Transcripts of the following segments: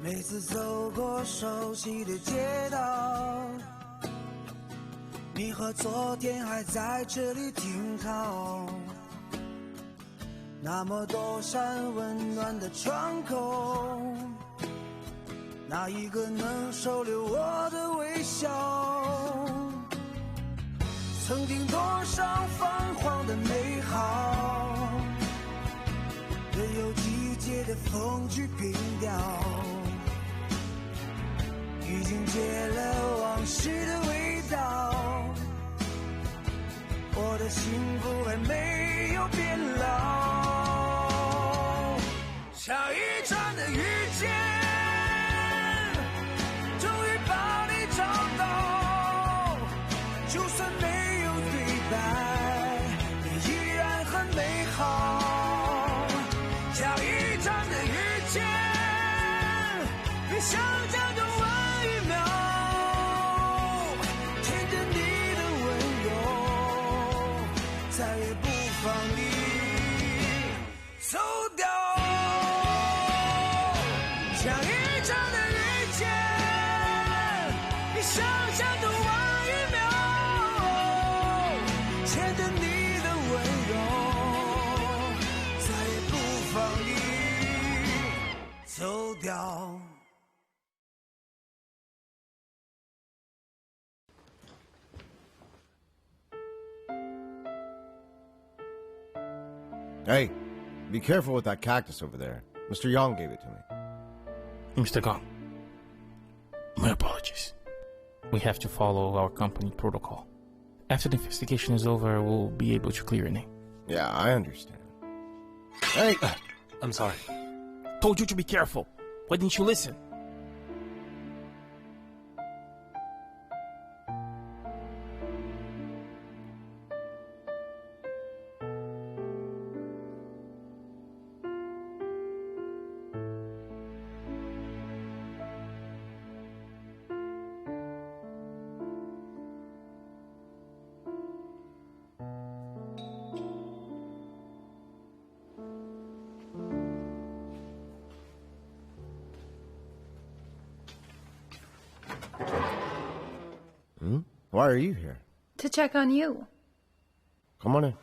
每次走过熟悉的街道，你和昨天还在这里停靠，那么多扇温暖的窗口，哪一个能收留我的微笑？曾经多少泛黄的美好，任由季节的风去拼掉，已经戒了往事的味道，我的幸福还没有变老。下一站的遇见，终于把你找到，就算没有对白，也依然很美好。下一站的遇见，别想象中晚一秒，牵着你的温柔，再也不放你走掉。下一站的遇见，比想象中晚一秒，牵着你的温柔，再也不放你走掉。Hey, be careful with that cactus over there. Mr. Yang gave it to me. Mr. Gong, my apologies. We have to follow our company protocol. After the investigation is over, we'll be able to clear your name. Yeah, I understand. Hey! I'm sorry. Told you to be careful. Why didn't you listen? Why are you here? To check on you. Come on in.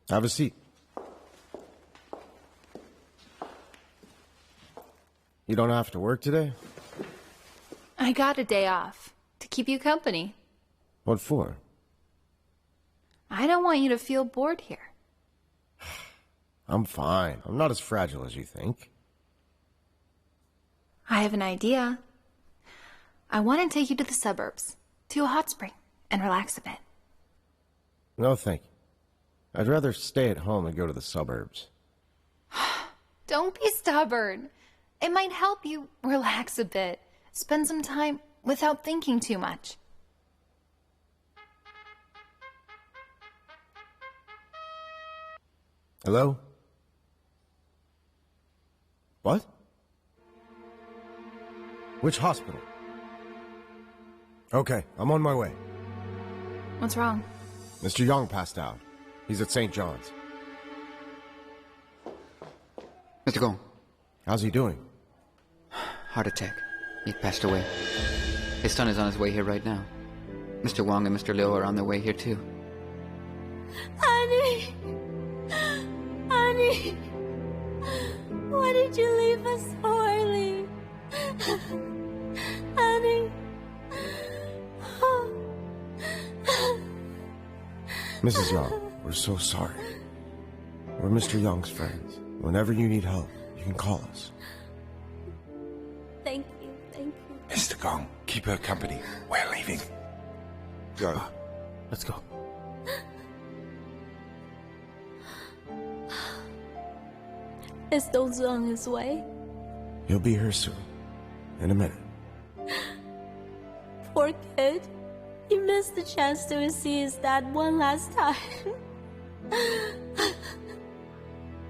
Have a seat. You don't have to work today? I got a day off to keep you company. What for? I don't want you to feel bored here. I'm fine. I'm not as fragile as you think. I have an idea. I want to take you to the suburbs, to a hot spring, and relax a bit. No, thank you. I'd rather stay at home and go to the suburbs. Don't be stubborn. It might help you relax a bit. Spend some time without thinking too much. Hello? What? Which hospital? Okay, I'm on my way. What's wrong? Mr. Yang passed out. He's at St. John's. Mr. Gong. How's he doing? Heart attack. He passed away. His son is on his way here right now. Mr. Wong and Mr. Liu are on their way here too. Honey! Honey! Why did you leave us so early? Honey! Mrs. Yang, we're so sorry. We're Mr. Yang's friends. Whenever you need help, you can call us. Thank you, thank you. Mr. Gong, keep her company. We're leaving. Go. Let's go. Is Dongzu on his way? He'll be here soon. In a minute. Poor kid. He missed the chance to see his dad one last time.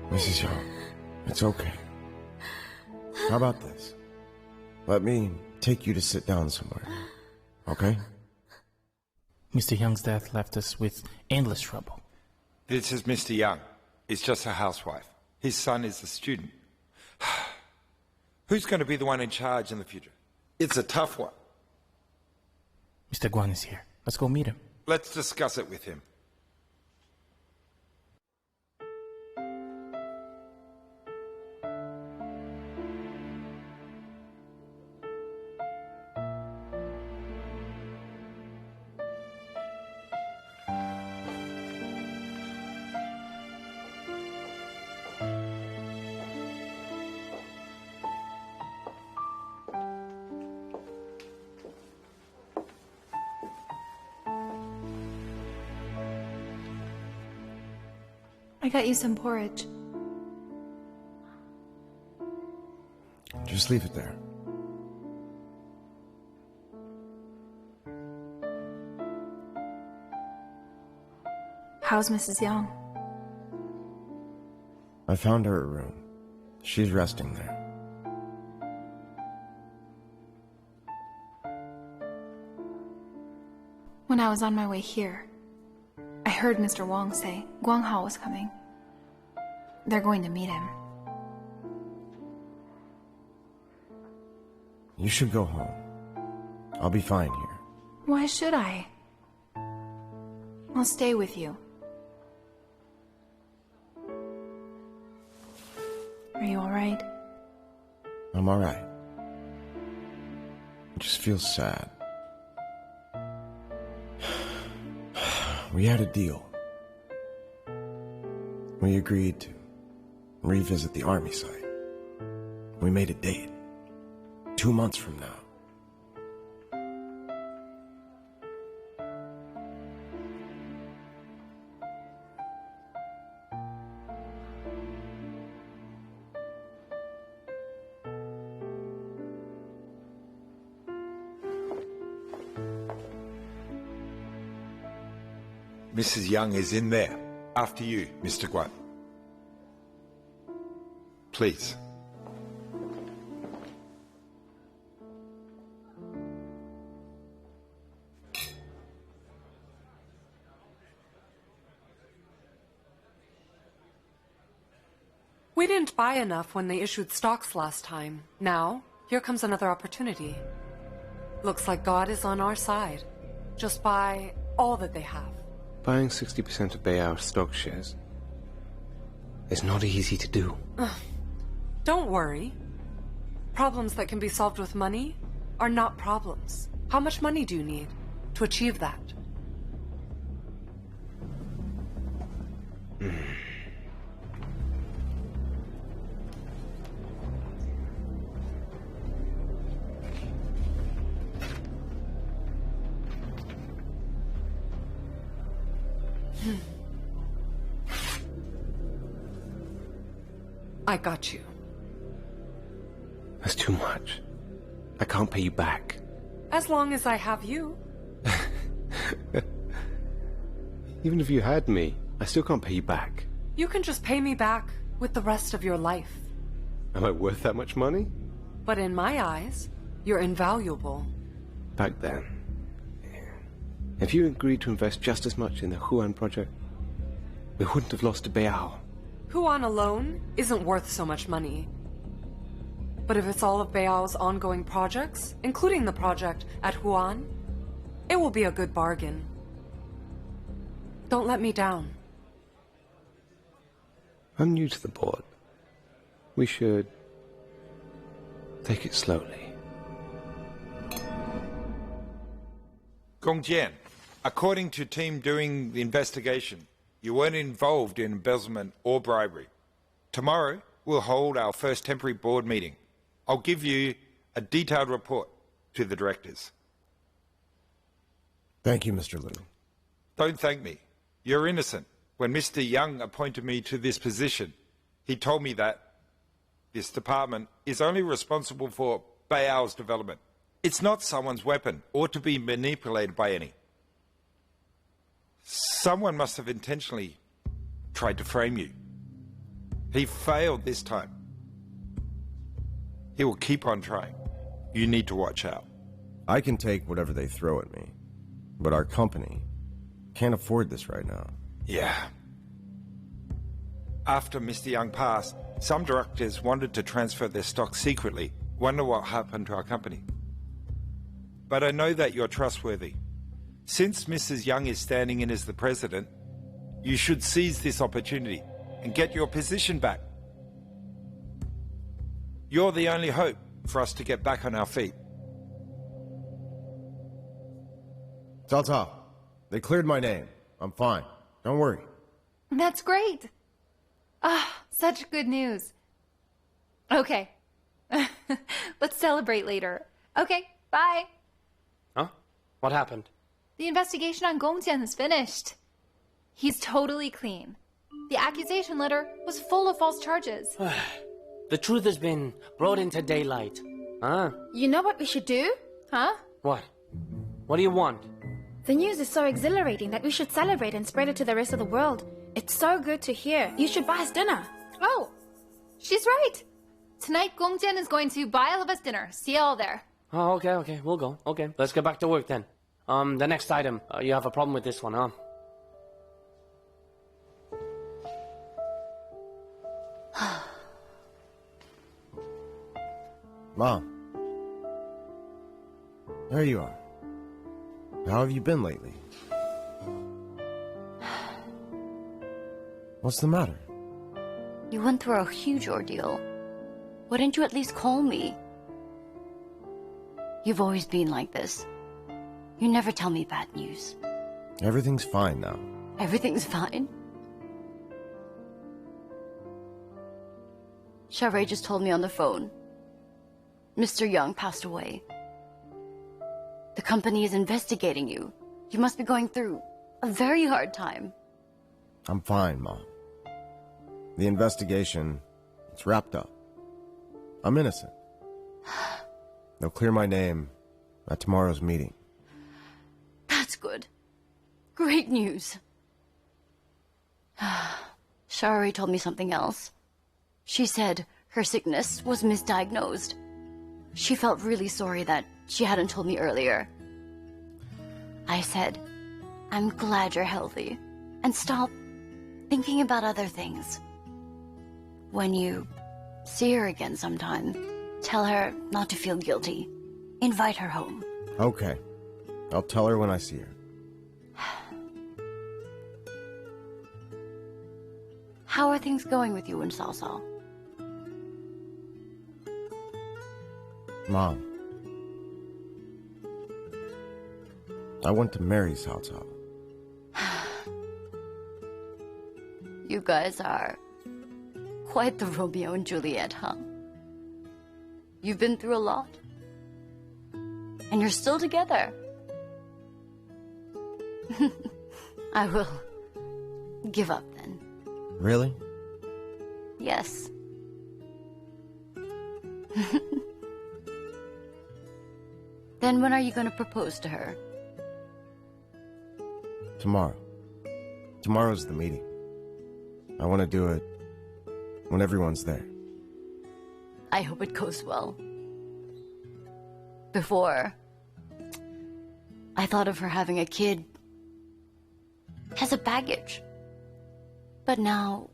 Mrs. Yang, it's okay. How about this? Let me take you to sit down somewhere. Okay? Mr. Young's death left us with endless trouble. This is Mr. Young. He's just a housewife. His son is a student. Who's going to be the one in charge in the future? It's a tough one. Mr. Guan is here. Let's go meet him. Let's discuss it with him. I got you some porridge. Just leave it there. How's Mrs. Young? I found her a room. She's resting there. When I was on my way here, I heard Mr. Wong say Guan Hao was coming. They're going to meet him. You should go home. I'll be fine here. Why should I? I'll stay with you. Are you alright? I'm alright. I just feel sad. We had a deal. We agreed to revisit the army site. We made a date. 2 months from now. Mrs. Young is in there. After you, Mr. Guan. Please. We didn't buy enough when they issued stocks last time. Now, here comes another opportunity. Looks like God is on our side. Just buy all that they have. Buying 60% of Bayo's stock shares is not easy to do. Don't worry. Problems that can be solved with money are not problems. How much money do you need to achieve that? I got you. That's too much. I can't pay you back. As long as I have you. Even if you had me, I still can't pay you back. You can just pay me back with the rest of your life. Am I worth that much money? But in my eyes, you're invaluable. Back then. If you agreed to invest just as much in the Huan project, we wouldn't have lost to Bayao. Huan alone isn't worth so much money. But if it's all of Bayao's ongoing projects, including the project at Huan, it will be a good bargain. Don't let me down. I'm new to the board. We should take it slowly. Gong Jian, according to team doing the investigation, you weren't involved in embezzlement or bribery. Tomorrow, we'll hold our first temporary board meeting. I'll give you a detailed report to the directors. Thank you, Mr. Liu. Don't thank me. You're innocent. When Mr. Young appointed me to this position, he told me that this department is only responsible for Bayao's development. It's not someone's weapon or to be manipulated by any. Someone must have intentionally tried to frame you. He failed this time. He will keep on trying. You need to watch out. I can take whatever they throw at me. but our company can't afford this right now. Yeah. After Mr. Young passed, some directors wanted to transfer their stock secretly. Wonder what happened to our company. But I know that you're trustworthy. Since Mrs. Young is standing in as the president, you should seize this opportunity and get your position back. You're the only hope for us to get back on our feet. Cao Cao, they cleared my name. I'm fine. Don't worry. That's great. Such good news. Okay. Let's celebrate later. Okay, bye. Huh? What happened? The investigation on Gong Jian is finished. He's totally clean. The accusation letter was full of false charges. The truth has been brought into daylight. Huh? You know what we should do? Huh? What? What do you want? The news is so exhilarating that we should celebrate and spread it to the rest of the world. It's so good to hear. You should buy us dinner. Oh, she's right. Tonight, Gong Jian is going to buy all of us dinner. See you all there. Oh, okay, we'll go. Okay, let's get back to work then. The next item. You have a problem with this one, huh? Mom. There you are. How have you been lately? What's the matter? You went through a huge ordeal. Why didn't you at least call me? You've always been like this. You never tell me bad news. Everything's fine now. Everything's fine? Xiaorui just told me on the phone. Mr. Young passed away. The company is investigating you. You must be going through a very hard time. I'm fine, Mom. The investigation, it's wrapped up. I'm innocent. They'll clear my name at tomorrow's meeting. That's good. Great news. Xiaorui told me something else. She said her sickness was misdiagnosed. She felt really sorry that she hadn't told me earlier. I said, I'm glad you're healthy, and stop thinking about other things. When you see her again sometime, tell her not to feel guilty. Invite her home. Okay. I'll tell her when I see her. How are things going with you and Cao Cao? Mom. I want to marry Cao Cao. You guys are quite the Romeo and Juliet, huh? You've been through a lot. And you're still together. I will give up then. Really? Yes. Then when are you going to propose to her? Tomorrow. Tomorrow's the meeting. I want to do it when everyone's there. I hope it goes well. Before, I thought of her having a kid as a baggage. But now,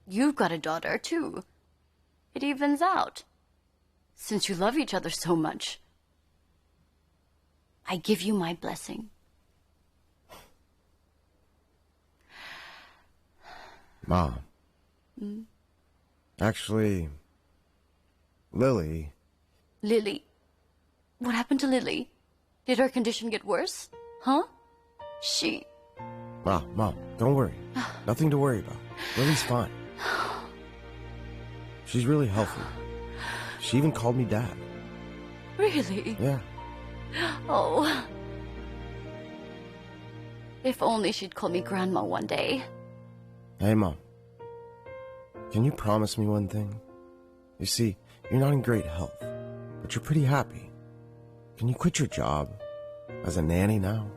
you've got a daughter too. It evens out. Since you love each other so much, I give you my blessing. Mom. Actually, Lily... Lily? What happened to Lily? Did her condition get worse? Huh? She... Mom, don't worry. Nothing to worry about. Lily's fine. She's really healthy. She even called me Dad. Really? Yeah. Oh. If only she'd call me Grandma one day. Hey, Mom. Can you promise me one thing? You see, you're not in great health, but you're pretty happy. Can you quit your job as a nanny now?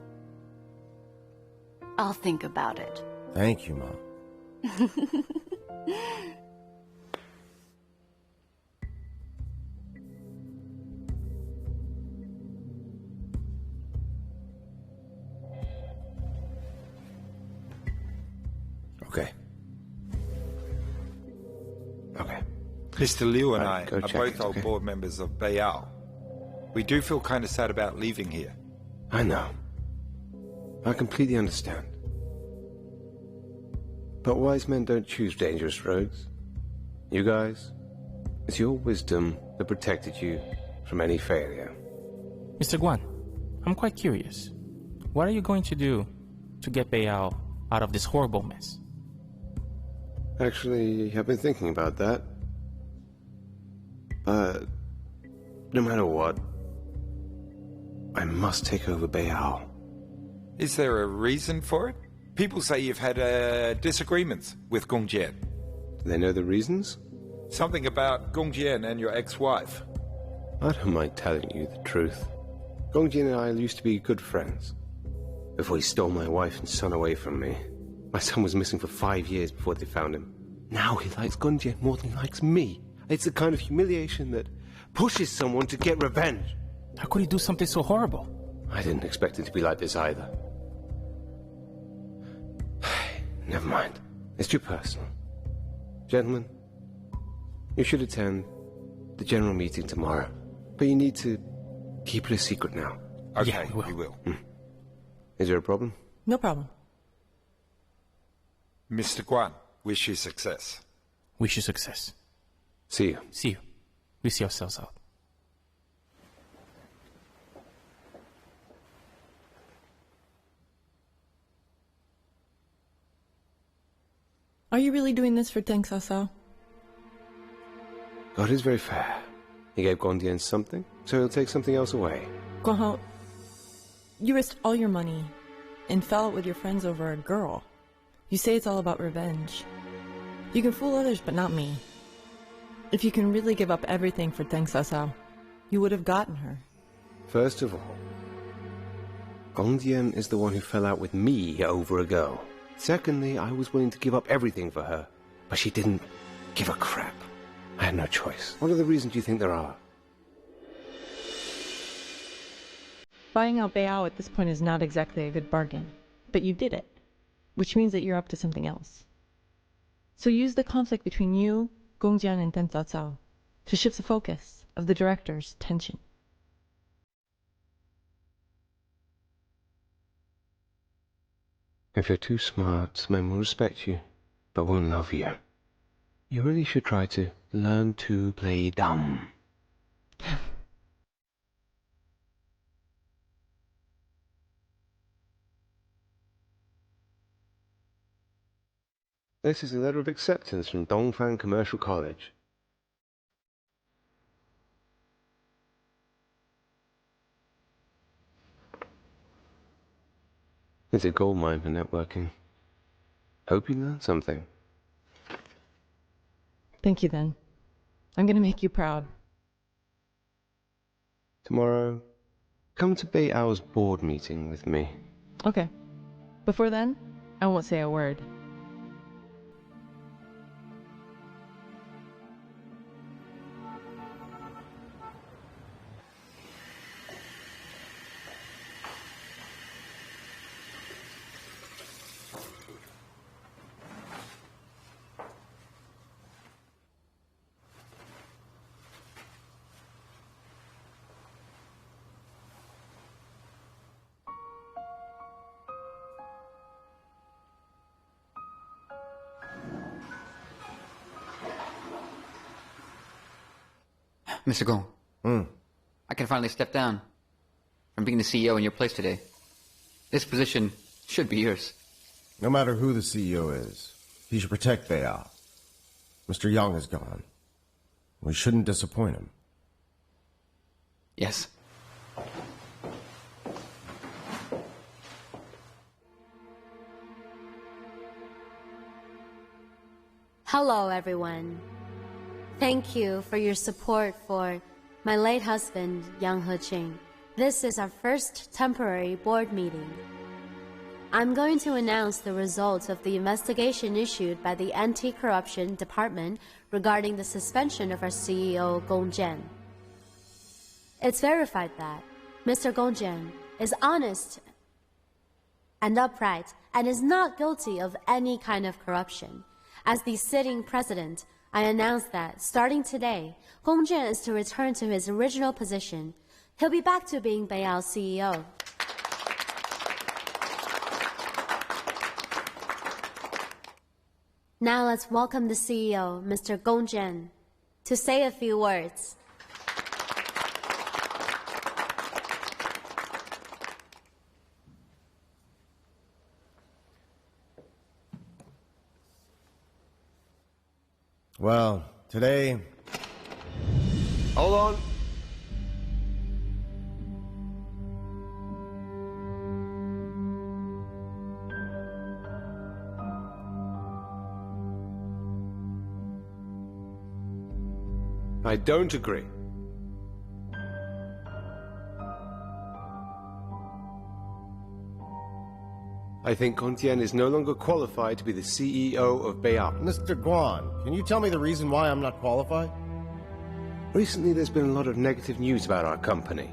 I'll think about it. Thank you, Mom. Okay. Okay. Mr. Liu and I Go are check both it, old okay? board members of Bayao. We do feel kind of sad about leaving here. I know. I completely understand. But wise men don't choose dangerous roads. You guys, it's your wisdom that protected you from any failure. Mr. Guan, I'm quite curious. What are you going to do to get Bayao out of this horrible mess? Actually, I've been thinking about that. No matter what, I must take over Bayao. Is there a reason for it? People say you've had disagreements with Gong Jian. Do they know the reasons? Something about Gong Jian and your ex-wife. I don't mind telling you the truth. Gong Jian and I used to be good friends. Before he stole my wife and son away from me. My son was missing for 5 years before they found him. Now he likes Gong Jian more than he likes me. It's the kind of humiliation that pushes someone to get revenge. How could he do something so horrible? I didn't expect it to be like this either. Never mind. It's too personal. Gentlemen, you should attend the general meeting tomorrow. But you need to keep it a secret now. Okay, Yeah, we will. Is there a problem? No problem. Mr. Guan, wish you success. Wish you success. See you. See you. We see ourselves out. Are you really doing this for Deng Cao Cao? God is very fair. He gave Gong Jian something, so he'll take something else away. Guan Hao, you risked all your money and fell out with your friends over a girl. You say it's all about revenge. You can fool others, but not me. If you can really give up everything for Deng Cao Cao, you would have gotten her. First of all, Gong Jian is the one who fell out with me over a girl. Secondly, I was willing to give up everything for her, but she didn't give a crap. I had no choice. What other reasons do you think there are? Buying out Bayao at this point is not exactly a good bargain, but you did it, which means that you're up to something else. So use the conflict between you, Gong Jian, and Deng Cao Cao to shift the focus of the director's attention. If you're too smart, men will respect you, but won't love you. You really should try to learn to play dumb. This is a letter of acceptance from Dongfang Commercial College. It's a goldmine for networking. Hope you learned something. Thank you, then. I'm gonna make you proud. Tomorrow, come to Bayao's board meeting with me. Okay. Before then, I won't say a word. Mr. Gong. I can finally step down from being the CEO in your place today. This position should be yours. No matter who the CEO is, he should protect Bayao. Mr. Yang is gone. We shouldn't disappoint him. Yes. Hello, everyone. Thank you for your support for my late husband, Yang Heching. This is our first temporary board meeting. I'm going to announce the results of the investigation issued by the Anti-Corruption Department regarding the suspension of our CEO, Gong Jian. It's verified that Mr. Gong Jian is honest and upright and is not guilty of any kind of corruption. As the sitting president, I announce that, starting today, Gong Jian is to return to his original position. He'll be back to being Beiao's CEO. Now let's welcome the CEO, Mr. Gong Jian, to say a few words. Well, today... Hold on. I don't agree. I think Gong Jian is no longer qualified to be the CEO of Beiao. Mr. Guan, can you tell me the reason why I'm not qualified? Recently, there's been a lot of negative news about our company.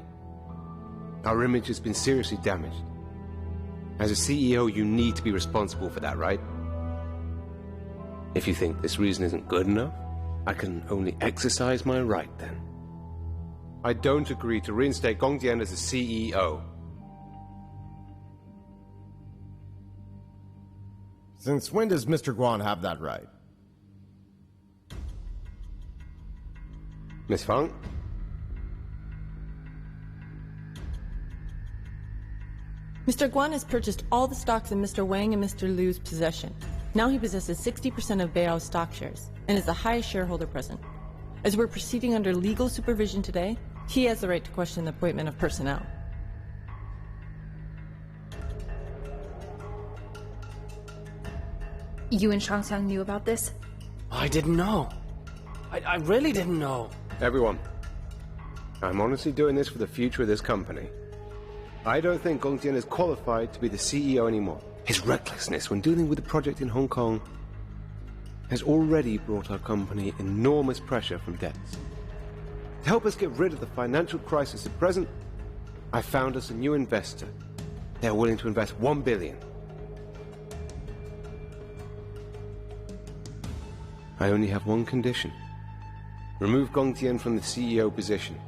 Our image has been seriously damaged. As a CEO, you need to be responsible for that, right? If you think this reason isn't good enough, I can only exercise my right then. I don't agree to reinstate Gong Jian as the CEO. Since when does Mr. Guan have that right? Miss Fang? Mr. Guan has purchased all the stocks in Mr. Wang and Mr. Liu's possession. Now he possesses 60% of Beiao's stock shares and is the highest shareholder present. As we're proceeding under legal supervision today, he has the right to question the appointment of personnel. You and Shangxiang knew about this? I didn't know. I really didn't know. Everyone, I'm honestly doing this for the future of this company. I don't think Gong Jian is qualified to be the CEO anymore. His recklessness when dealing with the project in Hong Kong has already brought our company enormous pressure from debts. To help us get rid of the financial crisis at present, I found us a new investor. They are willing to invest $1 billion. I only have one condition. Remove Gong Jian from the CEO position.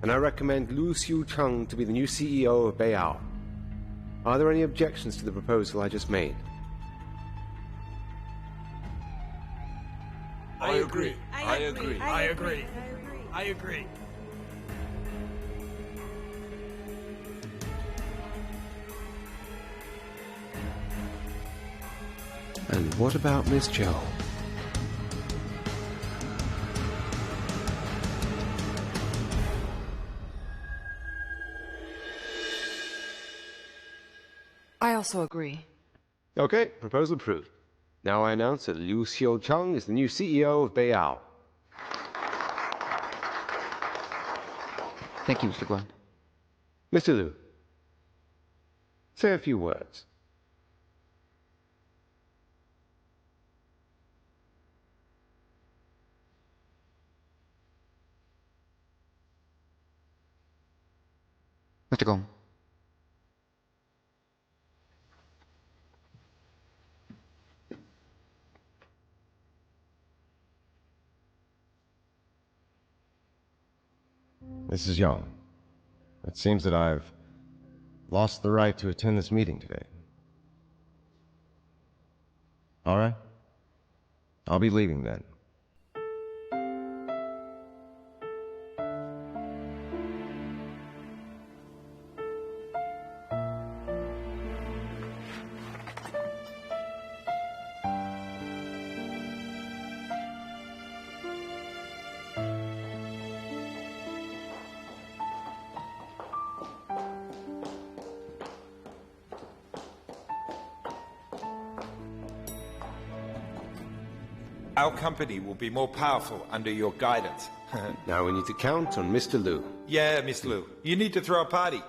And I recommend Lu Xiucheng to be the new CEO of Beiao. Are there any objections to the proposal I just made? I agree. I agree. I agree. I agree. And what about Miss Zhou? I also agree. Okay, proposal approved. Now I announce that Liu Xiucheng is the new CEO of Beiao. Thank you, Mr. Guan. Mr. Liu, say a few words. Mr. Gong. Mrs. Young, it seems that I've lost the right to attend this meeting today. All right. I'll be leaving then. Our company will be more powerful under your guidance. Now we need to count on Mr. Liu. Yeah, Mr. Liu. You need to throw a party.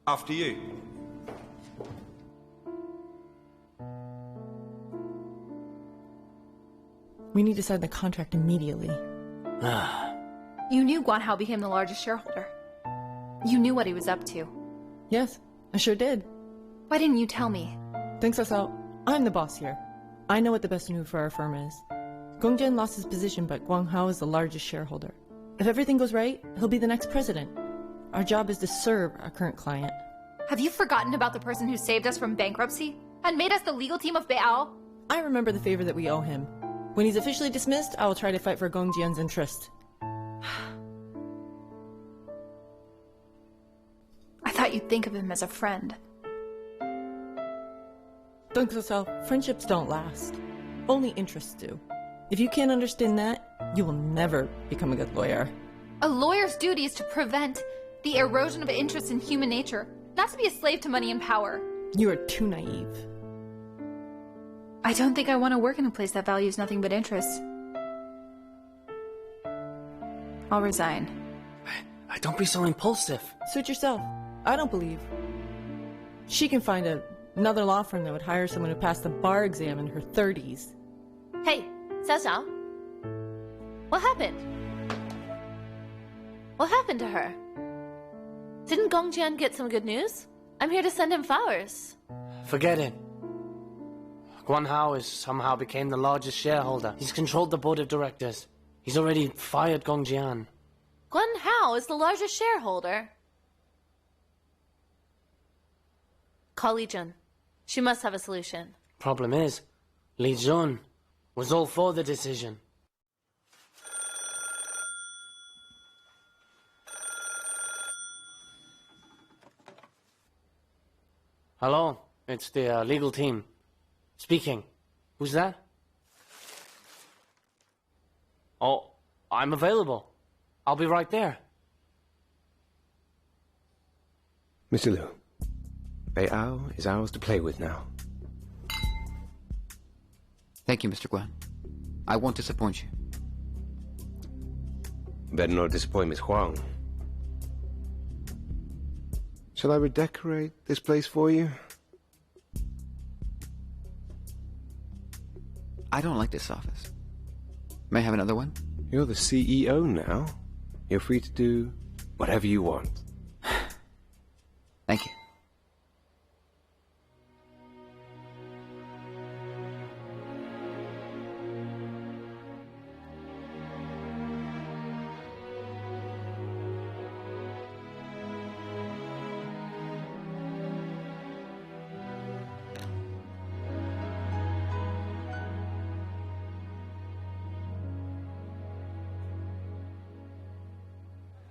After you. We need to sign the contract immediately. You knew Guan Hao became the largest shareholder. You knew what he was up to. Yes, I sure did. Why didn't you tell me? Thanks, Cao. I'm the boss here. I know what the best move for our firm is. Gong Jian lost his position, but Guan Hao is the largest shareholder. If everything goes right, he'll be the next president. Our job is to serve our current client. Have you forgotten about the person who saved us from bankruptcy and made us the legal team of Beao? I remember the favor that we owe him. When he's officially dismissed, I will try to fight for Gong Jian's interest. I thought you'd think of him as a friend. Deng Cao Cao, friendships don't last. Only interests do. If you can't understand that, you will never become a good lawyer. A lawyer's duty is to prevent the erosion of interest in human nature, not to be a slave to money and power. You are too naive. I don't think I want to work in a place that values nothing but interest. I'll resign. Don't be so impulsive. Suit yourself. I don't believe. She can find another law firm that would hire someone who passed the bar exam in her 30s. Hey, Xiao Xiao. What happened? What happened to her? Didn't Gong Jian get some good news? I'm here to send him flowers. Forget it. Guan Hao has somehow became the largest shareholder. He's controlled the board of directors. He's already fired Gong Jian. Guan Hao is the largest shareholder. Call Li Jun. She must have a solution. Problem is, Li Jun was all for the decision. Hello, it's the legal team. Speaking. Who's that? Oh, I'm available. I'll be right there. Mr. Liu, Beao is ours to play with now. Thank you, Mr. Guan. I won't disappoint you. Better not disappoint Miss Huang. Shall I redecorate this place for you? I don't like this office. May I have another one? You're the CEO now. You're free to do whatever you want. Thank you.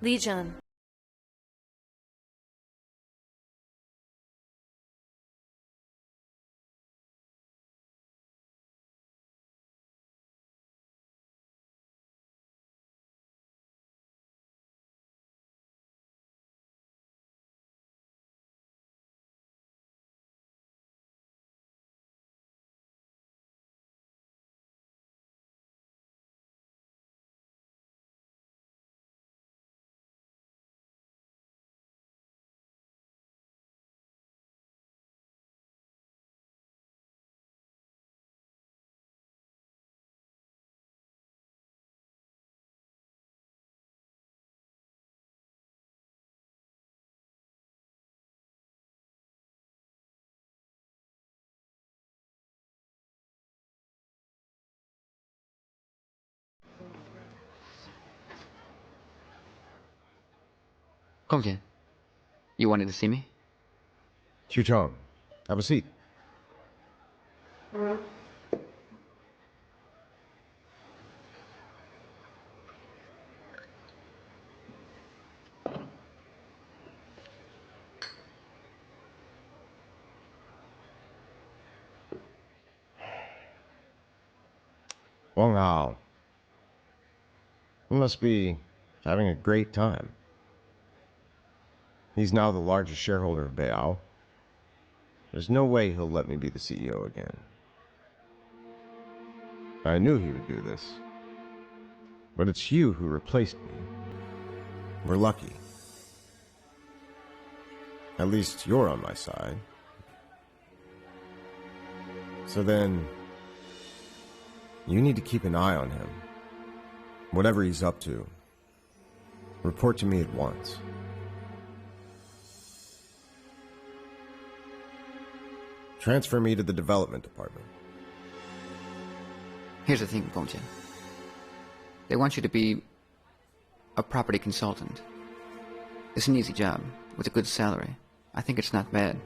Li Jun. Gong Jian, you wanted to see me? Qiu Chong, have a seat. Guan Hao. You must be having a great time. He's now the largest shareholder of Beao. There's no way he'll let me be the CEO again. I knew he would do this. But it's you who replaced me. We're lucky. At least you're on my side. So then, you need to keep an eye on him. Whatever he's up to. Report to me at once. Transfer me to the development department. Here's the thing, Gong Jian. They want you to be a property consultant. It's an easy job, with a good salary. I think it's not bad.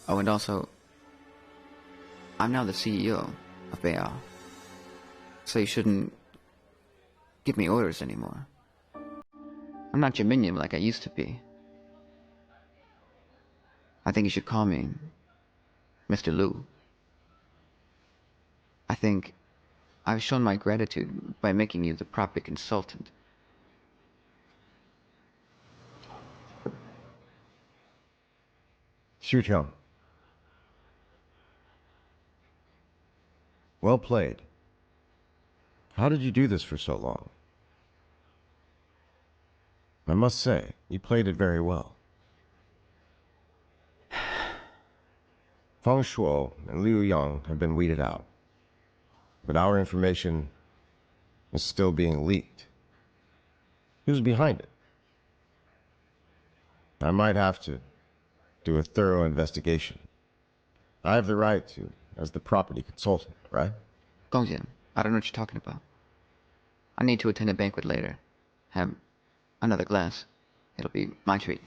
Oh, and also, I'm now the CEO of Beiyao, so you shouldn't give me orders anymore. I'm not your minion like I used to be. I think you should call me Mr. Liu. I think I've shown my gratitude by making you the property consultant. Xu Cheng. Well played. How did you do this for so long? I must say, you played it very well. Feng Shuo and Liu Yang have been weeded out, but our information is still being leaked. Who's behind it? I might have to do a thorough investigation. I have the right to, as the property consultant, right? Gong Jian, I don't know what you're talking about. I need to attend a banquet later. Have another glass. It'll be my treat.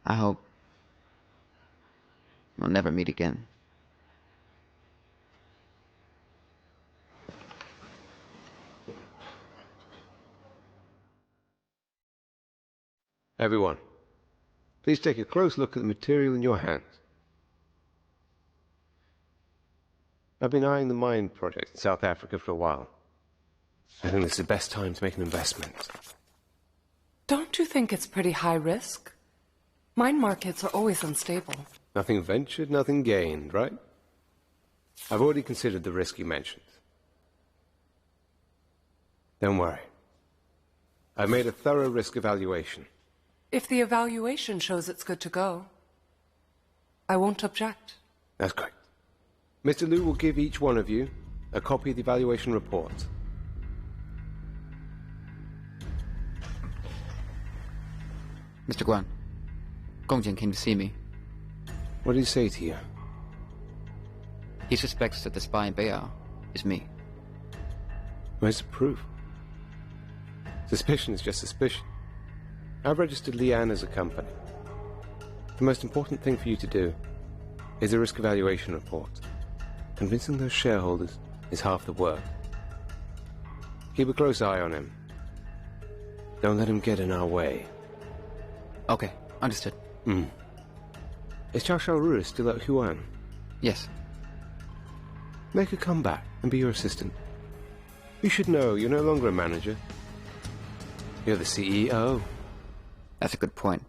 I hope we'll never meet again. Everyone, please take a close look at the material in your hands. I've been eyeing the mine project in South Africa for a while. I think this is the best time to make an investment. Don't you think it's pretty high risk? Mine markets are always unstable. Nothing ventured, nothing gained, right? I've already considered the risk you mentioned. Don't worry. I've made a thorough risk evaluation. If the evaluation shows it's good to go, I won't object. That's correct. Mr. Liu will give each one of you a copy of the evaluation report. Mr. Guan, Gong Jian came to see me. What did he say to you? He suspects that the spy in Beiyao is me. Where's the proof? Suspicion is just suspicion. I've registered Lian as a company. The most important thing for you to do is a risk evaluation report. Convincing those shareholders is half the work. Keep a close eye on him. Don't let him get in our way. Okay, understood. Is Cao Xiaoru still at Huan? Yes. Make a comeback and be your assistant. You should know you're no longer a manager. You're the CEO. That's a good point.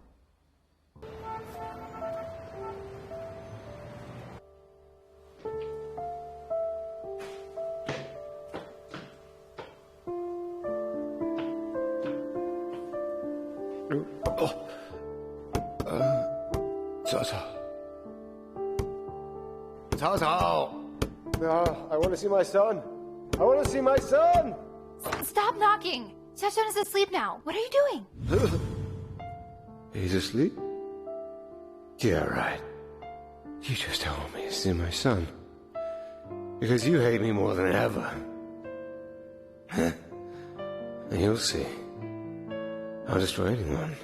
Cao Cao! No, I want to see my son. I want to see my son! Stop knocking! Xiaoxian is asleep now. What are you doing? He's asleep? Yeah, right. You just told me to see my son. Because you hate me more than ever. And you'll see. I'll destroy anyone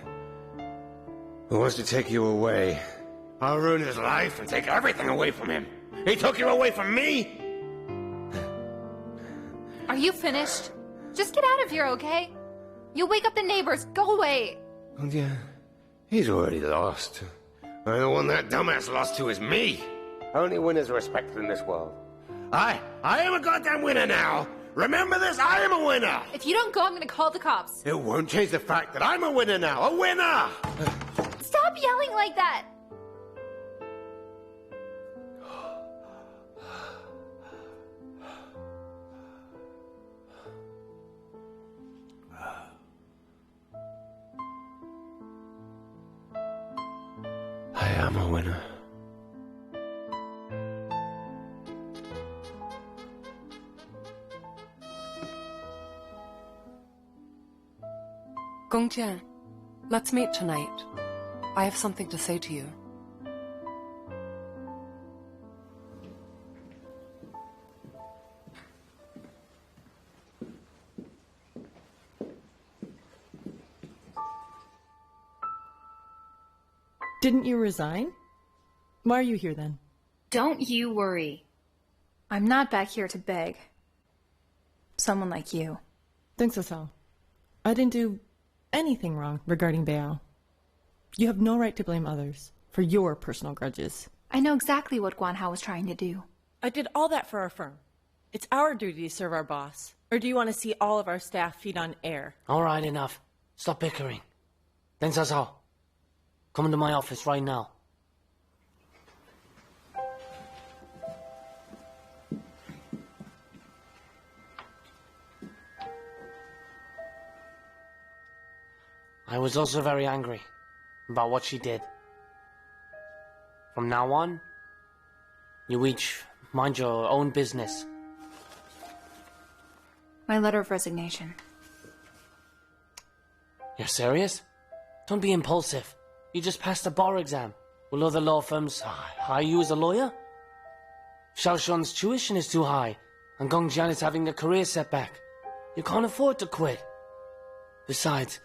who wants to take you away. I'll ruin his life and take everything away from him. He took you away from me! Are you finished? Just get out of here, okay? You'll wake up the neighbors. Go away. Oh, yeah. He's already lost. And the one that dumbass lost to is me. Only winners are respected in this world. I am a goddamn winner now. Remember this? I am a winner. If you don't go, I'm gonna call the cops. It won't change the fact that I'm a winner now. A winner! Stop yelling like that. I am a winner. Gong Jian, let's meet tonight. I have something to say to you. Didn't you resign? Why are you here then? Don't you worry. I'm not back here to beg. Someone like you. Deng Cao Cao, I didn't do anything wrong regarding Beao. You have no right to blame others for your personal grudges. I know exactly what Guan Hao was trying to do. I did all that for our firm. It's our duty to serve our boss. Or do you want to see all of our staff feed on air? All right, enough. Stop bickering. Deng Cao Cao, come into my office right now. I was also very angry about what she did. From now on, you each mind your own business. My letter of resignation. You're serious? Don't be impulsive. You just passed the bar exam. Will other law firms hire you as a lawyer? Xiaoshun's tuition is too high, and Gong Jian is having a career setback. You can't afford to quit. Besides,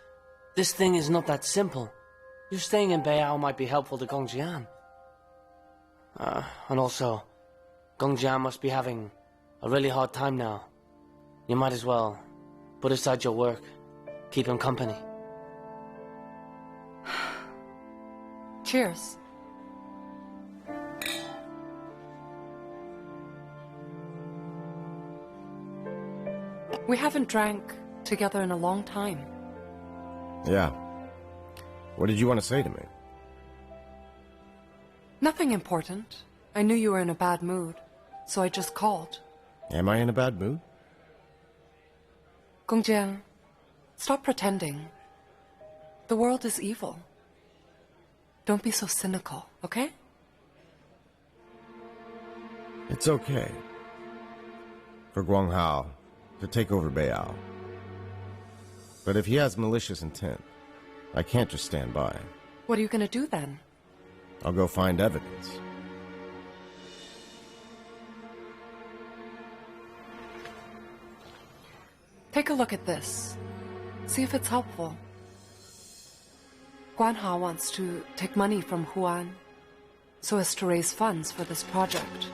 this thing is not that simple. You staying in Beao might be helpful to Gong Jian. And also, Gong Jian must be having a really hard time now. You might as well put aside your work, keep him company. Cheers. We haven't drank together in a long time. Yeah. What did you want to say to me? Nothing important. I knew you were in a bad mood, so I just called. Am I in a bad mood? Gong Jian, stop pretending. The world is evil. Don't be so cynical, okay? It's okay for Guan Hao to take over Beao. But if he has malicious intent, I can't just stand by. What are you gonna do then? I'll go find evidence. Take a look at this. See if it's helpful. Guan Hao wants to take money from Huan so as to raise funds for this project.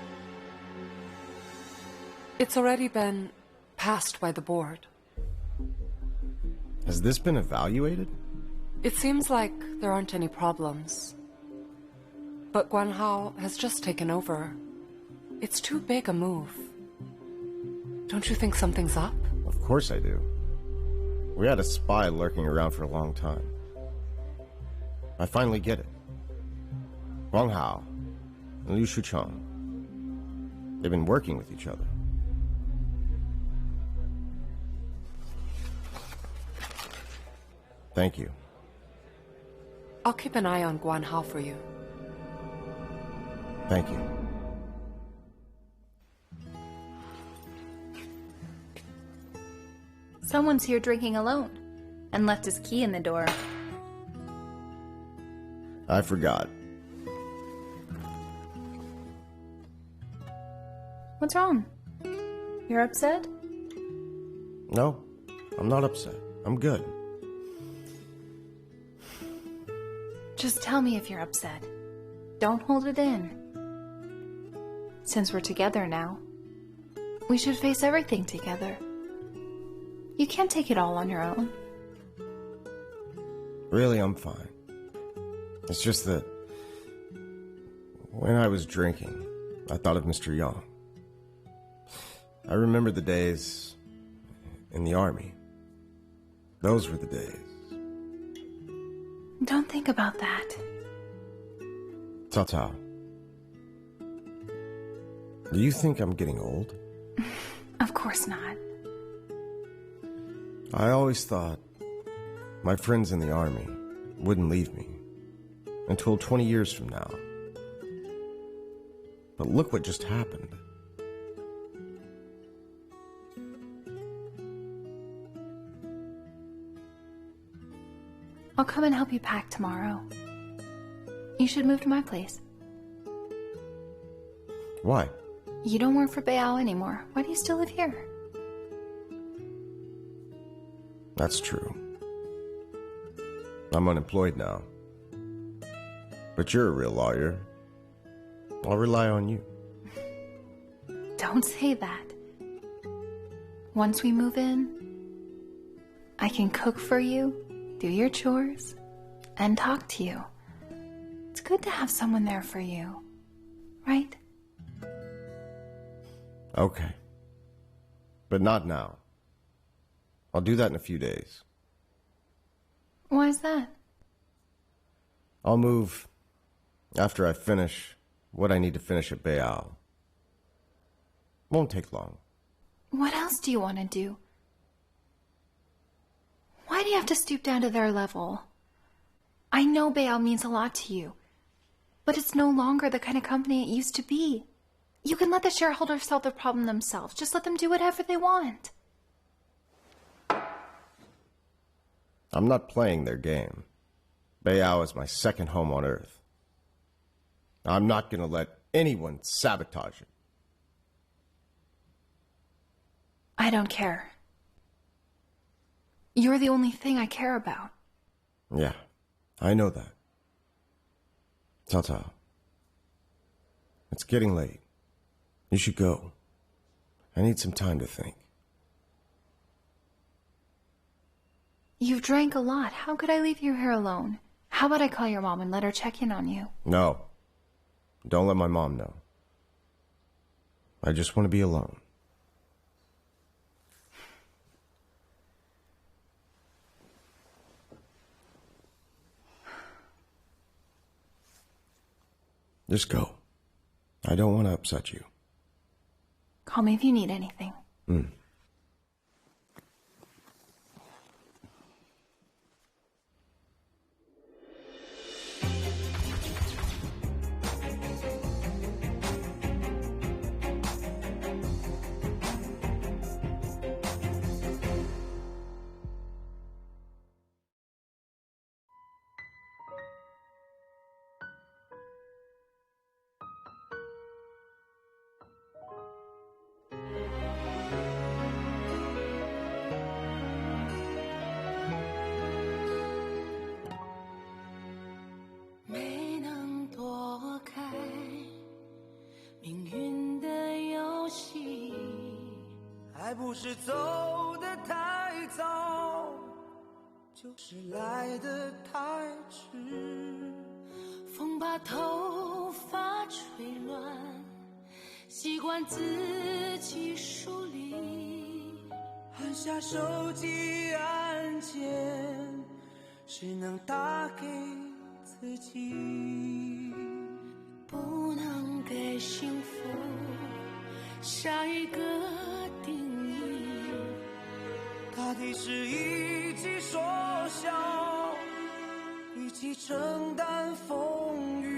It's already been passed by the board. Has this been evaluated? It seems like there aren't any problems. But Guan Hao has just taken over. It's too big a move. Don't you think something's up? Of course I do. We had a spy lurking around for a long time. I finally get it. Guan Hao and Liu Shucheng. They've been working with each other. Thank you. I'll keep an eye on Guan Hao for you. Thank you. Someone's here drinking alone and left his key in the door. I forgot. What's wrong? You're upset? No, I'm not upset. I'm good. Just tell me if you're upset. Don't hold it in. Since we're together now, we should face everything together. You can't take it all on your own. Really, I'm fine. It's just that when I was drinking, I thought of Mr. Yang. I remember the days in the army. Those were the days. Don't think about that. Cao Cao, do you think I'm getting old? Of course not. I always thought my friends in the army wouldn't leave me until 20 years from now. But look what just happened. I'll come and help you pack tomorrow. You should move to my place. Why? You don't work for Beiyao anymore. Why do you still live here? That's true. I'm unemployed now. But you're a real lawyer. I'll rely on you. Don't say that. Once we move in, I can cook for you, do your chores, and talk to you. It's good to have someone there for you, right? Okay. But not now. I'll do that in a few days. Why is that? I'll move after I finish what I need to finish at Beiyao. Won't take long. What else do you want to do? Why do you have to stoop down to their level? I know Beiyao means a lot to you, but it's no longer the kind of company it used to be. You can let the shareholders solve the problem themselves. Just let them do whatever they want. I'm not playing their game. Beiyao is my second home on Earth. I'm not going to let anyone sabotage it. I don't care. You're the only thing I care about. Yeah, I know that. Cao Cao. It's getting late. You should go. I need some time to think. You've drank a lot. How could I leave you here alone? How about I call your mom and let her check in on you? No. Don't let my mom know. I just want to be alone. Just go. I don't want to upset you. Call me if you need anything. 没能躲开命运的游戏，还不是走得太早，就是来得太迟。风把头发吹乱，习惯自己梳理，按下手机按键，只能打给自己，不能给幸福下一个定义，大抵是一起缩小，一起承担风雨。